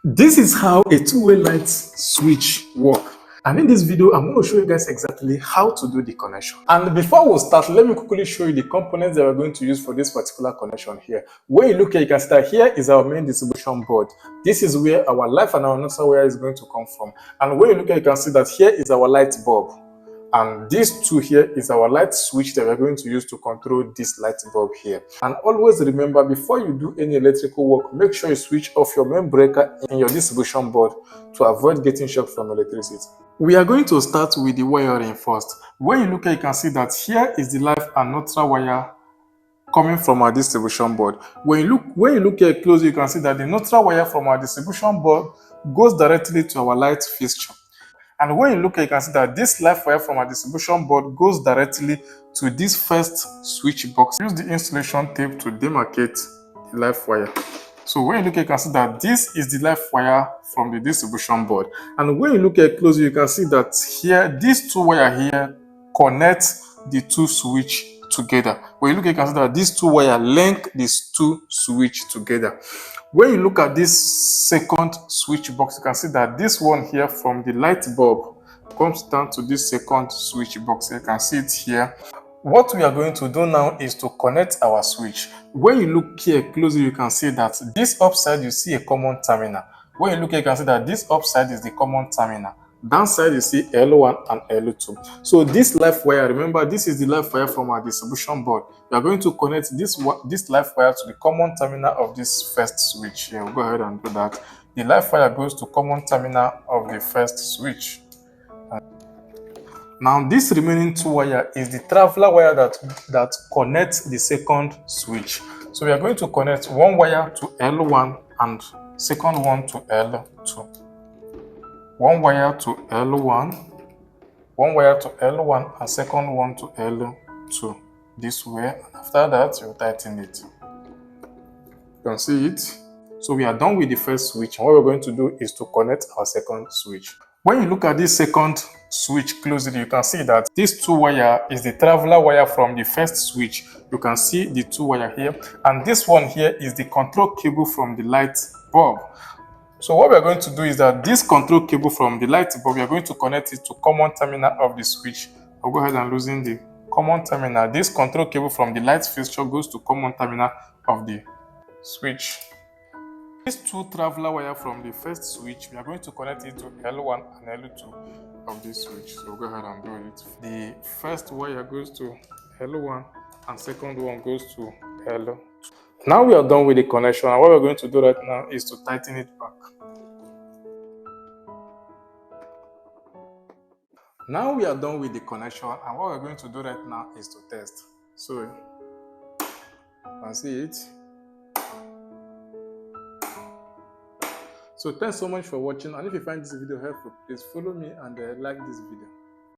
This is how a two-way light switch works. And in this video, I'm going to show you guys exactly how to do the connection. And before we start, let me quickly show you the components that we're going to use for this particular connection here. When you look at, you can see that here is our main distribution board. This is where our live and our neutral wire is going to come from. And when you look at, you can see that here is our light bulb. And this two here is our light switch that we're going to use to control this light bulb here. And always remember, before you do any electrical work, make sure you switch off your main breaker in your distribution board to avoid getting shock from electricity. We are going to start with the wiring first. When you look at, you can see that here is the live and neutral wire coming from our distribution board. When you look at it closely, you can see that the neutral wire from our distribution board goes directly to our light fixture. And when you look at it, you can see that this live wire from our distribution board goes directly to this first switch box. Use the installation tape to demarcate the live wire. So when you look at it, you can see that this is the live wire from the distribution board. And when you look at it closely, you can see that here, these two wires here connect the two switch together. When you look at it, you can see that these two wires link these two switch together. When you look at this second switch box, you can see that this one here from the light bulb comes down to this second switch box. You can see it here. What we are going to do now is to connect our switch. When you look here closely, you can see that this upside, you see a common terminal. When you look here, you can see that this upside is the common terminal. Downside, you see L1 and L2. So this live wire, remember, this is the live wire from our distribution board. We are going to connect this live wire to the common terminal of this first switch here. We'll go ahead and do that. The live wire goes to common terminal of the first switch. Now, this remaining two wire is the traveler wire that connects the second switch. So we are going to connect one wire to L1 and second one to L2. One wire to L1, one wire to L1, and second one to L2. This way, and after that, you tighten it. You can see it. So we are done with the first switch, and what we're going to do is to connect our second switch. When you look at this second switch closely, you can see that this two wire is the traveler wire from the first switch. You can see the two wire here, and this one here is the control cable from the light bulb. So what we are going to do is that this control cable from the light bulb, we are going to connect it to common terminal of the switch. I'll go ahead and loosen the common terminal. This control cable from the light fixture goes to common terminal of the switch. These two traveler wire from the first switch, we are going to connect it to L1 and L2 of this switch. So we'll go ahead and do it. The first wire goes to L1 and second one goes to L2. Now we are done with the connection, and what we're going to do right now is to tighten it back. Now we are done with the connection, and what we're going to do right now is to test. So you can see it. So thanks so much for watching, and if you find this video helpful, please follow me and like this video.